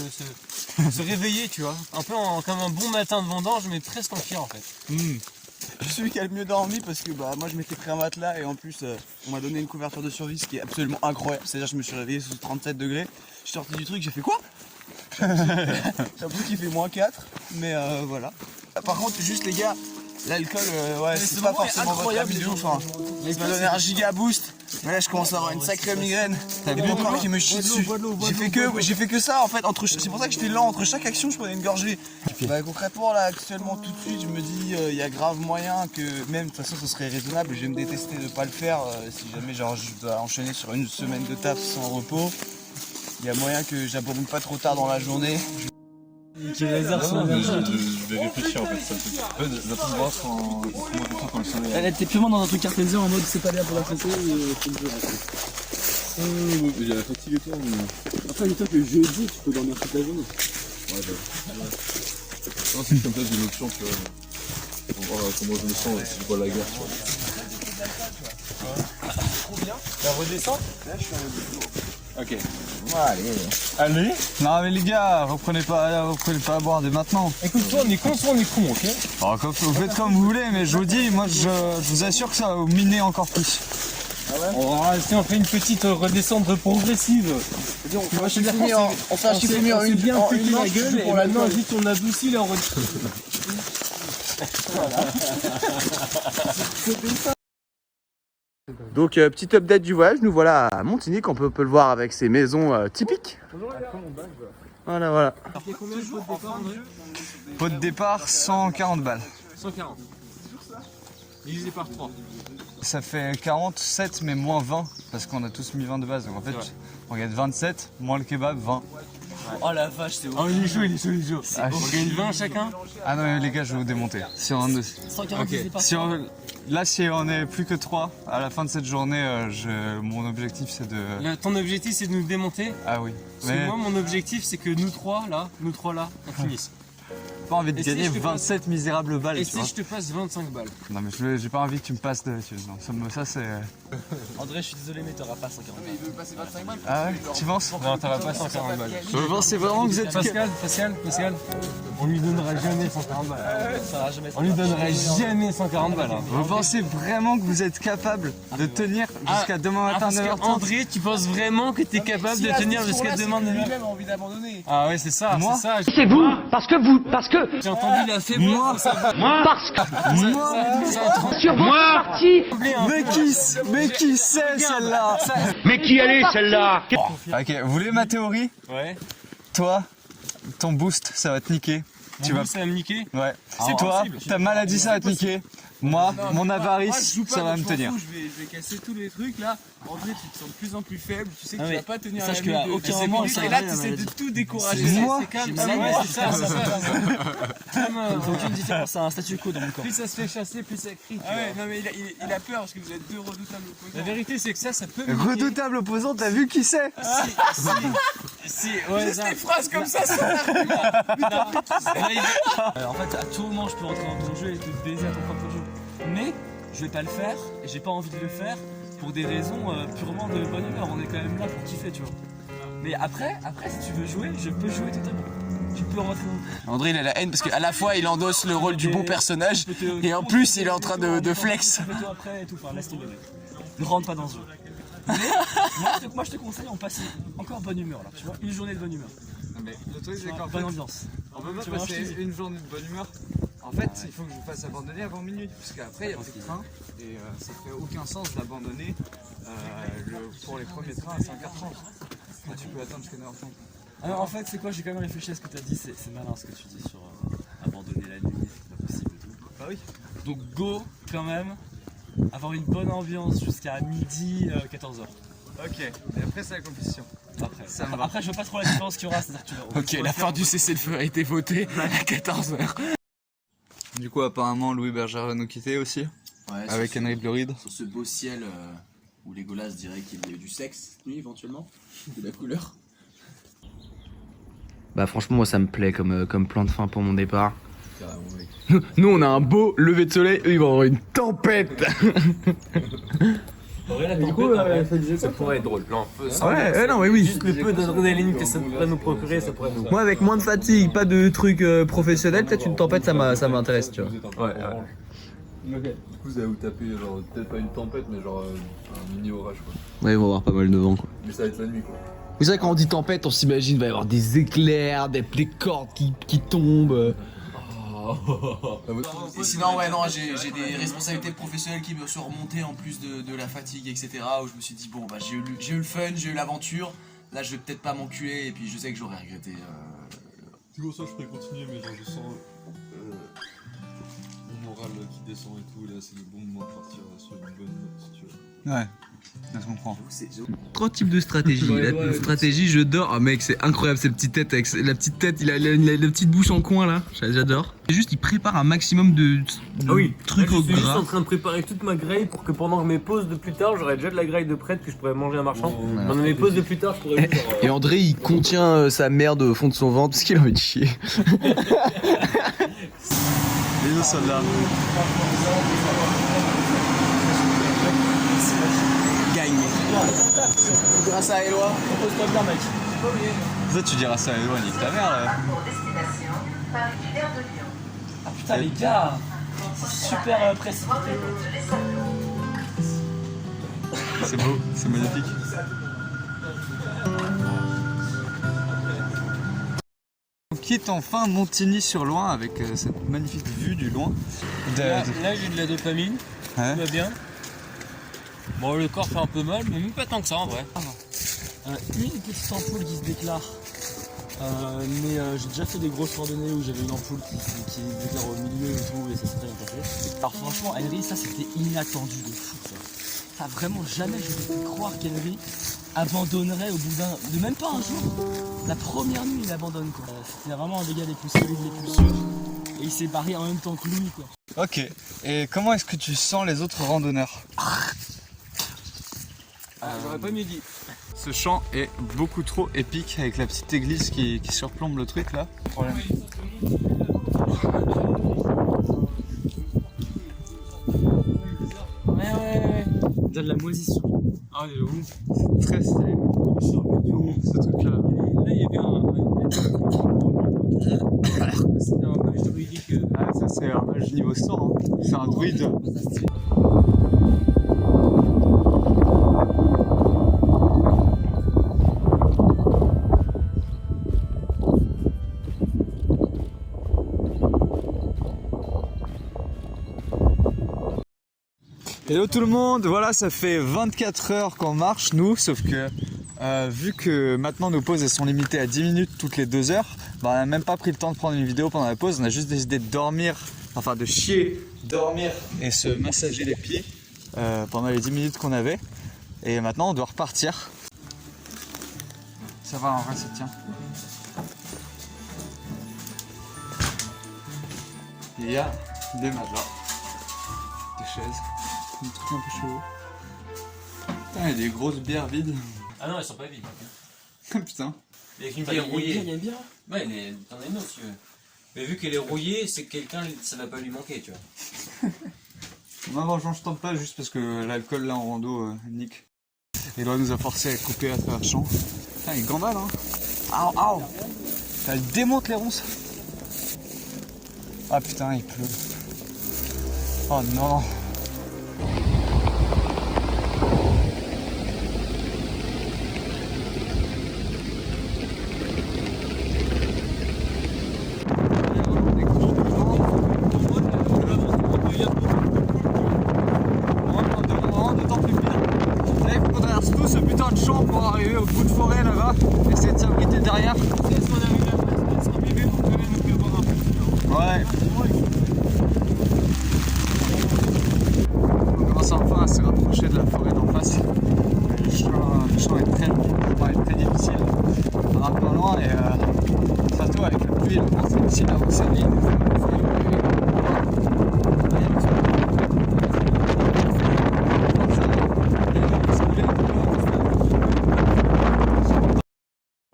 Speaker 2: réveiller, tu vois. Un peu comme un bon matin de vendange, mais presque en pire en fait.
Speaker 7: Je suis celui qui a le mieux dormi parce que moi je m'étais pris un matelas et en plus on m'a donné une couverture de survie, ce qui est absolument incroyable. C'est-à-dire je me suis réveillé sous 37 degrés, je suis sorti du truc, j'ai fait quoi? J'ai l'impression qu'il fait -4, mais voilà. Par contre, juste les gars, l'alcool, c'est pas forcément votre ami de ouf. Il m'a donné un giga boost, mais là je commence à avoir une sacrée migraine. T'as vu mon corps qui me chie dessus. J'ai fait que ça en fait. C'est pour ça que j'étais lent. Entre chaque action, je prenais une gorgée. Bah, concrètement, là, actuellement, tout de suite, je me dis, il y a grave moyen que, même de toute façon, ce serait raisonnable. Je vais me détester de pas le faire si jamais genre, je dois enchaîner sur une semaine de taf sans repos. Il y a moyen que j'abandonne pas trop tard dans la journée.
Speaker 3: Je vais réfléchir en fait, ça fait. J'attends de voir quand le soleil.
Speaker 7: Elle était purement dans un truc cartésien en mode c'est pas bien pour la santé.
Speaker 3: Il a la fatigue et tout, mais.
Speaker 7: Enfin, dis-toi que jeudi, tu peux dormir toute la journée.
Speaker 3: Ouais, non, si je comme ça, j'ai une option, tu vois. Pour voir comment je me sens si je vois la guerre, tu vois.
Speaker 2: Trop bien. La redescend?
Speaker 7: Là, je suis en
Speaker 1: Ok.
Speaker 3: Allez.
Speaker 1: Non mais les gars, reprenez pas à boire dès maintenant.
Speaker 2: Écoute, toi on est con, ok?
Speaker 1: Alors, vous faites comme vous voulez, mais je vous dis, moi je vous assure que ça va vous miner encore plus.
Speaker 2: On fait une petite redescente progressive.
Speaker 7: On fait un chiffumi en une
Speaker 2: bien pété la
Speaker 7: manche
Speaker 2: gueule et
Speaker 7: pour la
Speaker 2: maintenant
Speaker 7: note.
Speaker 2: vite on adoucit la redescente.
Speaker 8: Donc, petit update du voyage, nous voilà à Montigny, on peut le voir avec ses maisons typiques. Voilà.
Speaker 2: Il y a combien de jours de départ en vrai?
Speaker 1: Pot de départ, 140 balles.
Speaker 2: 140. Divisé par 3.
Speaker 1: Ça fait 47 mais moins 20 parce qu'on a tous mis 20 de base. Donc en fait, on gagne 27, moins le kebab, 20.
Speaker 7: Oh la vache, c'est ouf.
Speaker 2: Oh il est chaud. On gagne 20 chacun?
Speaker 1: Ah non mais les gars, je vais vous démonter. Si on,
Speaker 7: 140 divisé par
Speaker 1: si on est plus que 3, à la fin de cette journée, mon objectif c'est de...
Speaker 2: Ton objectif c'est de nous démonter?
Speaker 1: Ah oui.
Speaker 2: Parce que moi mon objectif c'est que nous trois là, on finisse.
Speaker 3: pas envie de
Speaker 2: Et si
Speaker 3: gagner
Speaker 2: je te passe-
Speaker 3: 27 misérables balles.
Speaker 2: Et
Speaker 3: tu
Speaker 2: si
Speaker 3: vois.
Speaker 2: je te passe 25 balles?
Speaker 3: Non, mais j'ai pas envie que tu me passes de. Non, ça c'est.
Speaker 2: André, je suis désolé, mais t'auras pas 140 balles.
Speaker 7: Il veut passer 25 balles.
Speaker 3: Ah ouais, tu penses?
Speaker 2: Non, t'auras pas 140 balles.
Speaker 3: Vous pensez vraiment que vous êtes.
Speaker 2: Pascal, on lui donnera jamais 140 balles. On lui donnera jamais 140 balles. Hein.
Speaker 3: Vous pensez vraiment que vous êtes capable de tenir jusqu'à demain matin
Speaker 2: parce que
Speaker 3: 9h30?
Speaker 2: André, tu penses vraiment que t'es capable de tenir jusqu'à demain 9h?
Speaker 7: Lui-même a envie d'abandonner.
Speaker 2: Ah ouais, c'est ça,
Speaker 3: Moi
Speaker 2: c'est ça.
Speaker 10: C'est vous, parce que
Speaker 2: J'ai entendu la faiblesse.
Speaker 3: Moi
Speaker 10: parce que
Speaker 3: Moi
Speaker 10: sur votre parti.
Speaker 3: Mais qui c'est celle-là?
Speaker 10: Mais qui allait celle-là?
Speaker 3: Ok, vous voulez ma théorie?
Speaker 2: Ouais.
Speaker 3: Toi, ton boost, ça va te niquer.
Speaker 2: Tu vas me niquer?
Speaker 3: Ouais.
Speaker 2: C'est
Speaker 3: Toi,
Speaker 2: possible.
Speaker 3: ta maladie, ça va te niquer. Moi, mon avarice, ça va me tenir.
Speaker 7: Je vais casser tous les trucs là. André, tu te sens de plus en plus faible. Tu sais que
Speaker 2: Ah
Speaker 7: tu
Speaker 2: ouais.
Speaker 7: vas pas tenir
Speaker 2: Sache
Speaker 7: la
Speaker 2: qu'à
Speaker 7: nuit de
Speaker 2: aucun
Speaker 7: 5
Speaker 2: moment,
Speaker 7: minutes.
Speaker 2: ça
Speaker 7: Et là,
Speaker 2: arrive,
Speaker 7: tu
Speaker 2: la
Speaker 7: essaies de
Speaker 2: maladie.
Speaker 7: tout décourager.
Speaker 3: Moi,
Speaker 7: C'est comme
Speaker 2: Ça fait aucune différence, c'est un statu quo dans mon corps.
Speaker 7: Plus ça se fait chasser, plus ça crie. Ah ouais, non mais il a peur parce que vous êtes deux redoutables opposants.
Speaker 2: La vérité, c'est que ça peut me niquer.
Speaker 3: redoutable opposant, t'as vu qui c'est?
Speaker 2: Si, ouais,
Speaker 7: Juste
Speaker 2: ça-
Speaker 7: des phrases comme ça sur l'argument.
Speaker 2: En fait, à tout moment, je peux rentrer dans ton jeu et te baiser à ton propre jeu. Mais je vais pas le faire et j'ai pas envie de le faire pour des raisons purement de bonne humeur. On est quand même là pour kiffer, tu vois. Mais après, si tu veux jouer, je peux jouer totalement. Tu peux rentrer dans...
Speaker 7: André il a la haine parce qu'à la fois il endosse le rôle du bon personnage et en plus il est en train de flex.
Speaker 2: Fais-toi après et tout, enfin, laisse tomber. Mec. Ne rentre pas dans ce jeu. Mais moi, je te conseille en passer encore bonne humeur là, tu vois, une journée de bonne humeur.
Speaker 3: Mais le truc,
Speaker 2: Tu vois, bonne ambiance.
Speaker 3: on peut
Speaker 2: Tu
Speaker 3: pas
Speaker 2: vois, je te
Speaker 3: passer
Speaker 2: dis.
Speaker 3: une journée de bonne humeur. En fait, il faut que je vous fasse abandonner avant minuit, parce qu'après il y a plus de train et ça fait aucun sens d'abandonner pour les premiers trains à 5h30. Enfin, tu peux attendre jusqu'à 9h30.
Speaker 2: Alors en fait, c'est quoi, j'ai quand même réfléchi à ce que tu as dit, c'est malin ce que tu dis sur abandonner la nuit, c'est pas possible et tout.
Speaker 3: Bah oui.
Speaker 2: Donc go quand même, avoir une bonne ambiance jusqu'à midi, 14h.
Speaker 3: Ok, et après c'est la compétition.
Speaker 2: Après,
Speaker 3: Ça me va.
Speaker 2: après, je vois pas trop la différence qu'il y aura, c'est-à-dire que tu vas...
Speaker 7: Ok, la fin du cessez-le-feu a été votée à 14h.
Speaker 3: Du coup, apparemment, Louis Berger va nous quitter aussi,
Speaker 11: Ouais,
Speaker 3: avec
Speaker 11: sur
Speaker 3: Henry Bluride.
Speaker 11: sur ce beau ciel où Legolas dirait qu'il y a eu du sexe cette nuit éventuellement, de la couleur.
Speaker 8: Bah franchement moi ça me plaît comme plan de fin pour mon départ. Nous on a un beau lever de soleil, eux ils vont avoir une tempête.
Speaker 2: Du coup, ça pourrait être drôle. Non,
Speaker 8: Non mais oui.
Speaker 2: juste le peu d'adrénaline que ça pourrait nous procurer, ça pourrait nous...
Speaker 8: Moi avec moins de fatigue, pas de trucs professionnels, peut-être une tempête ça m'intéresse tu vois.
Speaker 12: Du coup, vous allez vous taper, genre, peut-être pas une tempête, mais genre un mini orage quoi.
Speaker 8: Ouais ils vont avoir pas mal de vent quoi.
Speaker 12: Mais ça va être la nuit quoi.
Speaker 8: C'est vrai quand on dit tempête on s'imagine il va y avoir des éclairs, des cordes qui tombent.
Speaker 11: Et sinon, ouais, non, j'ai des responsabilités professionnelles qui me sont remontées en plus de la fatigue, etc. Où je me suis dit, bon, bah j'ai eu le fun, j'ai eu l'aventure. Là, je vais peut-être pas m'enculer et puis je sais que j'aurais regretté.
Speaker 12: Du coup, ça, je pourrais continuer, mais genre, je sens mon moral qui descend et tout. Et là, c'est le bon moment de partir sur une bonne note, si tu veux.
Speaker 3: Ouais, je comprends.
Speaker 8: Trois types de stratégies. La stratégie je dors, ah mec c'est incroyable cette petite tête avec la petite tête, il a la petite bouche en coin là, j'adore. C'est juste il prépare un maximum de trucs au
Speaker 2: Je suis juste
Speaker 8: gras.
Speaker 2: en train de préparer toute ma graille pour que pendant mes pauses de plus tard, j'aurai déjà de la graille de prête que je pourrais manger en marchand. Pendant mes pauses de plus tard, je pourrais juste genre,
Speaker 8: Et André il contient sa merde au fond de son ventre parce qu'il a envie de chier.
Speaker 3: Les deux soldats.
Speaker 7: Gagne. Grâce à Eloi, repose-toi bien mec.
Speaker 3: Ça, tu diras ça à Eloi, nique ta mère là.
Speaker 2: ah putain les gars, c'est super précipité.
Speaker 3: C'est beau, c'est magnifique. On quitte enfin Montigny-sur-Loing avec cette magnifique vue du loin.
Speaker 2: Là j'ai de la dopamine,
Speaker 3: Ouais.
Speaker 2: tout va bien. Bon le corps fait un peu mal, mais même pas tant que ça en vrai. Une petite ampoule qui se déclare. Mais j'ai déjà fait des grosses randonnées où j'avais une ampoule qui se déclare au milieu et tout, et ça s'est très bien passé. Alors franchement, Henry, ça c'était inattendu de fou ça. Enfin vraiment jamais j'aurais pu croire qu'Henry abandonnerait au bout de même pas un jour. La première nuit il abandonne quoi. C'était vraiment un des gars les plus solides, les plus sûrs. Et il s'est barré en même temps que lui quoi.
Speaker 3: Ok, et comment est-ce que tu sens les autres randonneurs?
Speaker 2: J'aurais pas mieux dit.
Speaker 3: Ce chant est beaucoup trop épique avec la petite église qui surplombe le truc là.
Speaker 6: Ouais. Il y a de la moisissure.
Speaker 3: Ah, il est où? C'est très stylé. Ce truc-là.
Speaker 2: Là, il y avait c'était un mage druidique.
Speaker 3: Ah, ça, c'est un mage niveau 100. Hein. C'est un druide. Hello tout le monde, voilà ça fait 24 heures qu'on marche nous, sauf que vu que maintenant nos pauses elles sont limitées à 10 minutes toutes les 2 heures, bah, on n'a même pas pris le temps de prendre une vidéo pendant la pause, on a juste décidé de dormir, enfin de chier, dormir et se massager les pieds pendant les 10 minutes qu'on avait. Et maintenant on doit repartir. Ça va en vrai ça tient. Il y a des matelas, des chaises. Un truc un peu chelou. Putain, il y a des grosses bières vides.
Speaker 2: Ah non, elles sont pas vides.
Speaker 3: Putain.
Speaker 2: Avec une bière rouillée. Il y a une bière. Ouais, t'en as une autre si tu veux. Mais vu qu'elle est rouillée, c'est que quelqu'un, ça va pas lui manquer, tu vois.
Speaker 3: Non, franchement, je tente pas juste parce que l'alcool là en rando nique. Et là, nous a forcé à couper à travers le champ. Putain, il est gambale, hein. Aouh. Elle démonte les ronces. Ah putain, il pleut. Oh non. Pour arriver au bout de forêt là-bas, essayer de s'abriter derrière. Ouais. On commence enfin à se rapprocher de la forêt d'en face. Le champ est très long, est très difficile. On va un peu loin et surtout avec la pluie, c'est difficile d'avancer en ligne.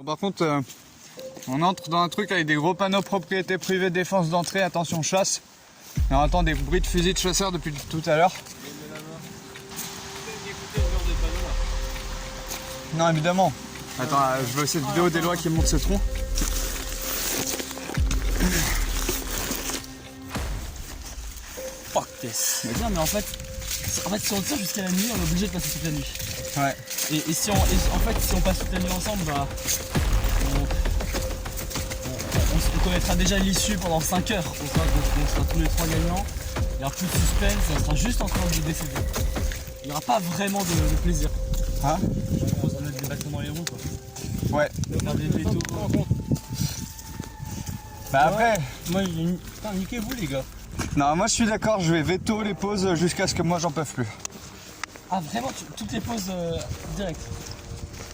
Speaker 3: Par contre, on entre dans un truc avec des gros panneaux propriété privée, défense d'entrée, attention chasse. Et on entend des bruits de fusils de chasseurs depuis tout à l'heure. Non, évidemment. Attends, je veux cette vidéo des lois qui montent ce tronc.
Speaker 6: Fuck this. Mais bien, mais en fait, si on tire jusqu'à la nuit, on est obligé de passer toute la nuit.
Speaker 3: Ouais.
Speaker 6: Et si on passe toute la nuit ensemble, bah, on connaîtra déjà l'issue pendant 5 heures. On sera tous les 3 gagnants. Il n'y aura plus de suspense, ça sera juste en train de décéder. Il n'y aura pas vraiment de plaisir.
Speaker 3: Hein?
Speaker 6: On se mettre des bâtons dans les roues, quoi.
Speaker 3: Ouais.
Speaker 6: Faire des vétos.
Speaker 3: Bah après.
Speaker 2: Moi, putain, niquez-vous les gars.
Speaker 3: Non, moi je suis d'accord, je vais veto les pauses jusqu'à ce que moi j'en peux plus.
Speaker 6: Ah vraiment, toutes les pauses directes.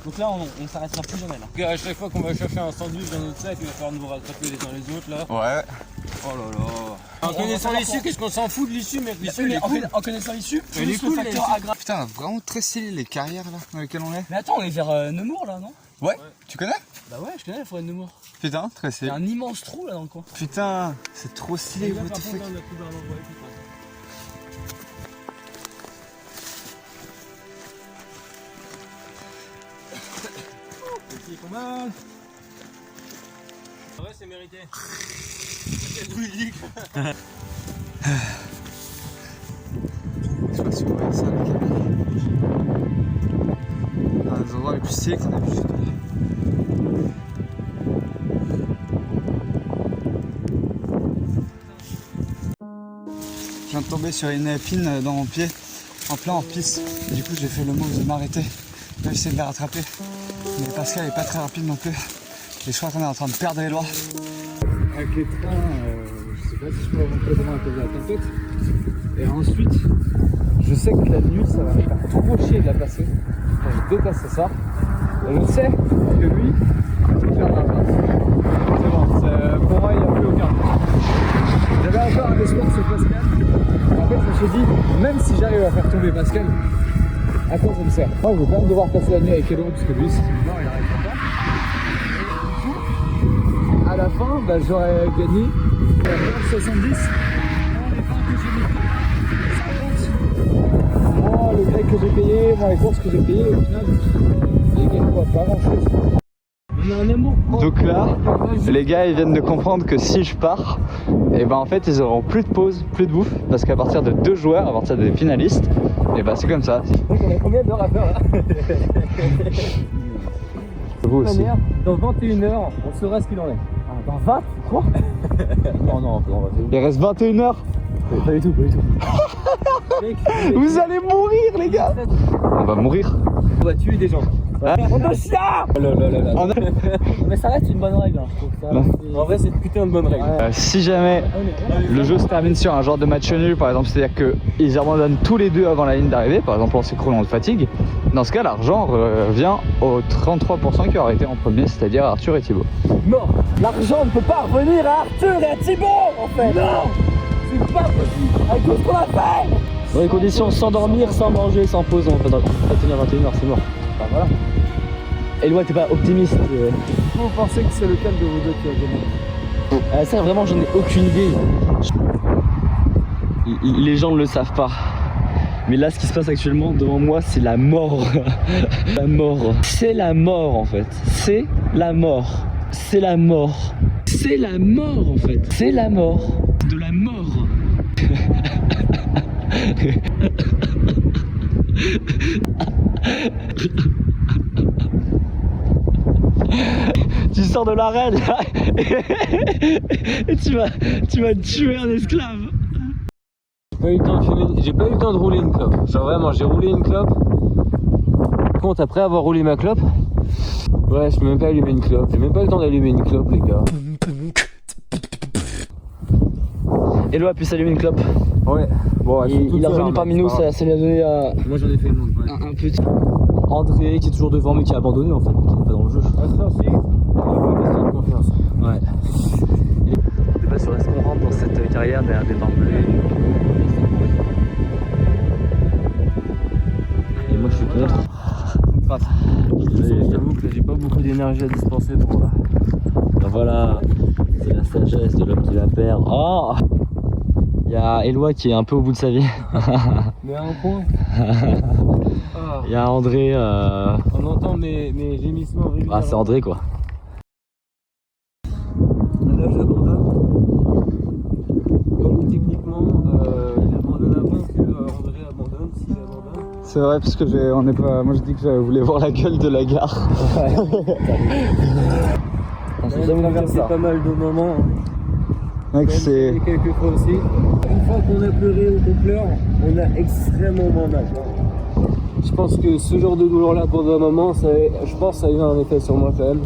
Speaker 6: Donc là, on s'arrêtera plus jamais là.
Speaker 2: À chaque fois qu'on va chercher un sandwich dans notre sac, il va falloir nous rattraper les uns les autres là.
Speaker 3: Ouais.
Speaker 2: Oh là là. En connaissant l'issue, qu'est-ce qu'on s'en fout de l'issue, mec? L'issue, elle est cool.
Speaker 6: En connaissant l'issue,
Speaker 3: Elle est
Speaker 6: plus
Speaker 3: cool,
Speaker 6: le facteur aggravé.
Speaker 3: Putain, vraiment très stylé les carrières là dans lesquelles on est.
Speaker 6: Mais attends, on est vers Nemours là, non?
Speaker 3: Ouais. Tu connais?
Speaker 6: Bah ouais, je connais la forêt de Nemours.
Speaker 3: Putain, très
Speaker 6: Il y
Speaker 3: stylé.
Speaker 6: a un immense trou là dans le coin.
Speaker 3: Putain, c'est trop stylé, what the fuck.
Speaker 2: Petit combat. Ouais, c'est mérité. Quel druidique.
Speaker 3: Je sais pas si on voit ça, la caméra. Un des endroits les plus stylés qu'on a vu jusque-là. Je viens de tomber sur une épine dans mon pied, en plein hors piste. Du coup, j'ai fait le move de m'arrêter, d'essayer de la rattraper. Mais Pascal est pas très rapide non plus. Et je crois qu'on est en train de perdre les lois. Avec les trains, je sais pas si je peux rentrer devant à cause de la tempête. Et ensuite, je sais que la nuit, ça va me faire trop chier de la passer. Enfin, je déteste ça. Et je sais que lui, il va faire ma place. C'est bon, pour moi, il n'y a plus aucun doute. J'avais encore un espoir sur Pascal. En fait, je me suis dit, même si j'arrive à faire tomber Pascal, à quoi ça me sert? Moi, je vais quand même devoir passer la nuit avec Elon, parce que lui, non, il n'arrivera pas. À la fin, bah, j'aurais gagné
Speaker 1: 70. Moi, le grec que j'ai payé, moi, les courses que j'ai payées, au final, j'ai gagné quoi, pas grand chose.
Speaker 3: Donc là, les gars ils viennent de comprendre que si je pars, et ben en fait ils auront plus de pause, plus de bouffe, parce qu'à partir de 2 joueurs, à partir des finalistes, et ben c'est comme ça.
Speaker 7: On a combien de rappeurs là?
Speaker 3: Vous aussi.
Speaker 2: Dans 21h, on saura ce qu'il en est.
Speaker 7: Dans 20? Quoi?
Speaker 2: Non,
Speaker 3: Il reste 21 heures.
Speaker 2: pas du tout.
Speaker 3: Vous allez mourir les gars. On va mourir.
Speaker 2: On va tuer des gens.
Speaker 7: On doit chien! Mais ça reste une bonne règle, hein, je trouve ça.
Speaker 2: En vrai, c'est une putain de bonne règle.
Speaker 3: Si jamais le jeu se termine sur un genre de match nul par exemple, c'est-à-dire qu'ils abandonnent tous les deux avant la ligne d'arrivée, par exemple en s'écroulant de fatigue, dans ce cas l'argent revient aux 33% qui auraient été en premier, c'est-à-dire Arthur et Thibaut.
Speaker 7: Non! L'argent ne peut pas revenir à Arthur et à Thibaut, en fait! Non! C'est pas possible! Avec tout ce qu'on a fait!
Speaker 2: Dans les conditions sans dormir, sans manger, sans pause, on va tenir 21h, c'est mort.
Speaker 7: Bah voilà.
Speaker 2: Et Eloi, t'es pas optimiste
Speaker 1: Vous pensez que c'est lequel de vous deux qui a gagné?
Speaker 2: Ça, vraiment, j'en ai aucune idée. Les gens ne le savent pas. Mais là, ce qui se passe actuellement devant moi, c'est la mort. La mort. C'est la mort, en fait. C'est la mort. C'est la mort. C'est la mort, en fait. C'est la mort. De la mort. Tu sors de l'arène et tu vas tuer un esclave. J'ai pas eu le temps de rouler une clope. Genre vraiment, j'ai roulé une clope. Par contre, après avoir roulé ma clope, ouais, je peux même pas allumer une clope. J'ai même pas eu le temps d'allumer une clope, les gars. Eloi a pu s'allumer une clope.
Speaker 1: Ouais. Bon,
Speaker 2: il est revenu parmi nous, ça lui a donné
Speaker 1: moi j'en ai fait une autre. Ouais.
Speaker 2: un petit. André qui est toujours devant mais qui a abandonné en fait, qui n'est pas dans le jeu.
Speaker 1: Ah, ça aussi, on a pas question de confiance.
Speaker 2: Ouais. Je sais pas sur est-ce qu'on rentre dans cette carrière derrière des barbelés. Et moi je suis contre. J'avoue que j'ai pas beaucoup d'énergie à dispenser pour là. Ben voilà, c'est la sagesse de l'homme qui va perdre. Oh, il y a Eloi qui est un peu au bout de sa vie.
Speaker 1: Mais à un point.
Speaker 2: Il y a André.
Speaker 1: On entend mes gémissements régulièrement.
Speaker 2: Ah, c'est André quoi.
Speaker 1: Là j'abandonne. Donc techniquement, j'abandonne avant que André abandonne, s'il abandonne.
Speaker 3: C'est vrai parce que on est pas. Moi je dis que je voulais voir la gueule de la gare.
Speaker 1: On s'est jamais traversé pas mal de moments.
Speaker 3: Mec, c'est.
Speaker 1: Quelques fois aussi. Une fois qu'on a pleuré ou qu'on pleure, on a extrêmement mal. Je pense que ce genre de douleur-là, pendant un moment, je pense que ça a eu un effet sur moi quand même.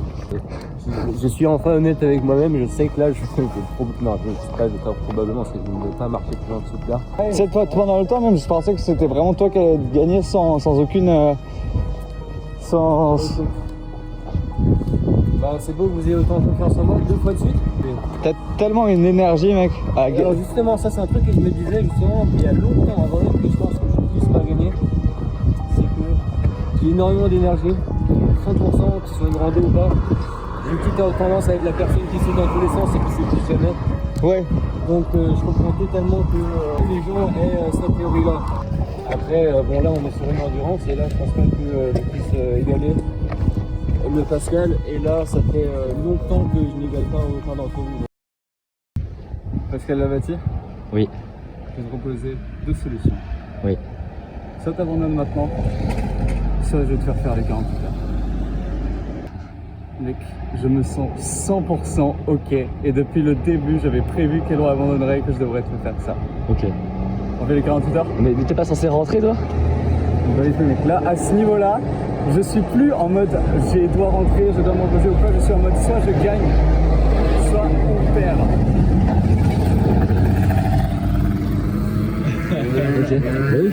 Speaker 1: Je suis enfin honnête avec moi-même et je sais que là, je suis très probablement parce que je ne vais pas marcher plus loin de ce plat.
Speaker 3: Cette fois, pendant le temps même, je pensais que c'était vraiment toi qui allais gagner sans aucune.
Speaker 1: Bah, c'est beau que vous ayez autant confiance en moi 2 fois de suite.
Speaker 3: T'as tellement une énergie, mec.
Speaker 1: Alors justement, ça c'est un truc que je me disais justement il y a longtemps avant même que je pense que je puisse pas gagner. C'est que j'ai énormément d'énergie, 100%, que ce soit une rando ou pas. J'ai une petite tendance à être la personne qui saute dans tous les sens et qui s'écoute jamais.
Speaker 3: Ouais.
Speaker 1: Donc je comprends totalement que les gens aient cette théorie-là. Après, bon là on est sur une endurance et là je pense pas que je puisse égaler le Pascal. Et là ça fait longtemps que je n'égale pas autant d'entre vous. Pascal Lavati?
Speaker 2: Oui.
Speaker 1: Je vais te proposer 2 solutions.
Speaker 2: Oui.
Speaker 1: Soit t'abandonnes maintenant, soit je vais te faire les 48 heures. Mec, je me sens 100% ok. Et depuis le début, j'avais prévu qu'Eloi abandonnerait et que je devrais te faire ça.
Speaker 2: Ok.
Speaker 1: On fait les 48 heures?
Speaker 2: Mais t'es pas censé rentrer toi?
Speaker 1: Mec, là, à ce niveau-là, je suis plus en mode je dois rentrer, je dois m'imposer ou pas. Je suis en mode soit je gagne, soit on perd.
Speaker 2: Ok. Oui.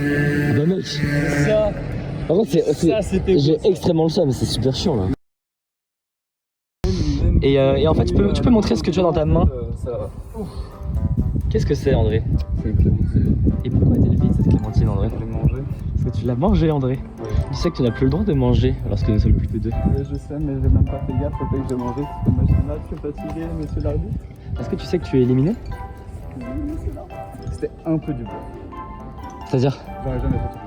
Speaker 2: Bah mec.
Speaker 1: Ça.
Speaker 2: Par contre, j'ai extrêmement le seum, c'est super chiant là. Et en fait, tu peux montrer ce que tu as dans ta main? Qu'est-ce que c'est, André?
Speaker 12: C'est une clémentine.
Speaker 2: Et pourquoi est-elle vide cette clémentine, André?
Speaker 12: Je l'ai mangée.
Speaker 2: Parce que tu l'as mangée, André. Oui. Tu sais que tu n'as plus le droit de manger lorsque nous sommes plus que 2.
Speaker 1: Oui, je sais, mais j'ai même pas fait gaffe au fait que j'ai mangé. Parce que moi, je suis là, je suis fatigué, monsieur l'arbitre.
Speaker 7: Est-ce que tu sais que tu es éliminé?
Speaker 3: C'était un peu du bluff.
Speaker 7: C'est-à-dire?
Speaker 3: J'aurais jamais fait tout.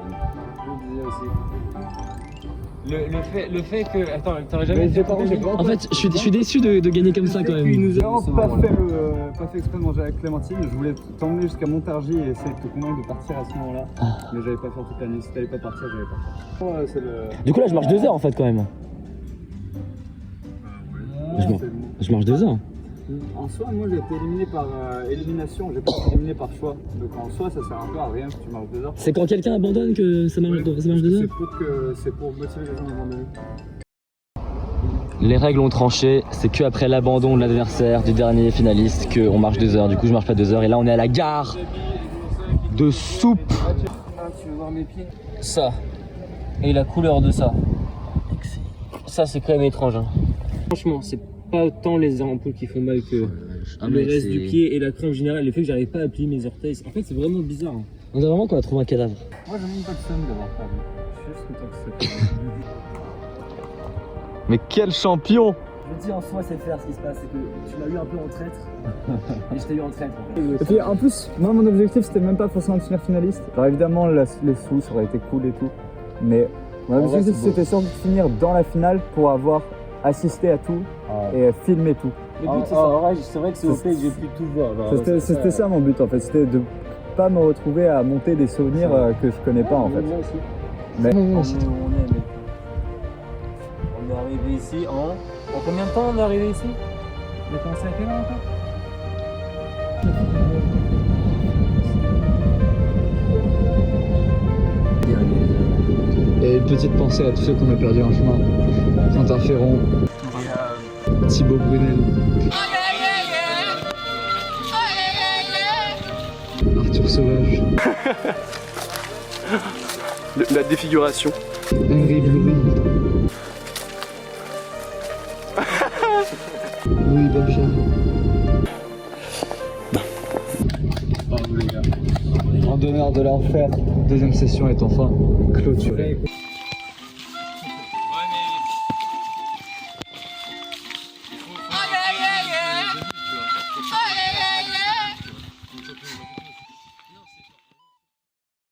Speaker 2: Le fait que. Attends, t'aurais jamais fait
Speaker 7: En fait, je suis déçu de gagner comme ça quand même.
Speaker 3: Il nous a pas fait exprès de manger avec Clémentine. Je voulais t'emmener jusqu'à Montargis et essayer de te convaincre de partir à ce moment-là. Mais j'allais pas faire toute la nuit. Si t'allais pas partir, j'allais pas faire.
Speaker 7: Du coup, là, je marche 2 heures en fait quand même. Je marche 2 heures.
Speaker 3: En soi, moi j'ai été éliminé par élimination, j'ai pas été éliminé par choix. Donc en soi, ça sert un peu à rien que tu marches 2 heures.
Speaker 7: C'est quand quelqu'un abandonne que ça marche 2 heures?
Speaker 3: C'est pour motiver les gens à abandonner.
Speaker 7: Les règles ont tranché, c'est que après l'abandon de l'adversaire, du dernier finaliste, qu'on marche 2 heures. Du coup, je marche pas 2 heures et là, on est à la gare de Soupe.
Speaker 3: Tu veux voir mes pieds?
Speaker 2: ça et la couleur de ça. Ça, c'est quand même étrange. Hein. Franchement, c'est pas tant les ampoules qui font mal que le reste du pied et la crampe générale. Le fait que j'arrive pas à plier mes orteils. En fait, c'est vraiment bizarre. Hein.
Speaker 7: On dirait vraiment qu'on a trouvé un cadavre.
Speaker 3: Moi, j'ai même pas de somme d'avoir pas vu. Je suis juste content que c'est.
Speaker 7: Mais quel champion!
Speaker 13: Je dis en soi, c'est faire ce qui se passe, c'est que tu m'as eu un peu en traître. Et je t'ai eu en traître.
Speaker 3: Et puis en plus, moi mon objectif c'était même pas forcément de finir finaliste. Alors évidemment les sous ça aurait été cool et tout. Mais mon objectif c'était surtout de finir dans la finale pour avoir assisté à tout et filmé tout.
Speaker 2: Le but c'est ça. C'est vrai que c'est au fait que j'ai pu tout voir.
Speaker 3: C'était ça mon but en fait, c'était de pas me retrouver à monter des souvenirs que je connais pas en fait. Mais
Speaker 2: on est arrivé ici en combien de temps on est arrivé ici? On a commencé à quelle heure encore?
Speaker 3: Et une petite pensée à tous ceux qu'on a perdu en chemin. Quentin Ferron, Thibaut Brunel, Arthur Sauvage,
Speaker 8: La défiguration.
Speaker 3: Henri Bloury, Louis Babja. Bravo les gars. En donneur de l'enfer, deuxième session est enfin clôturée.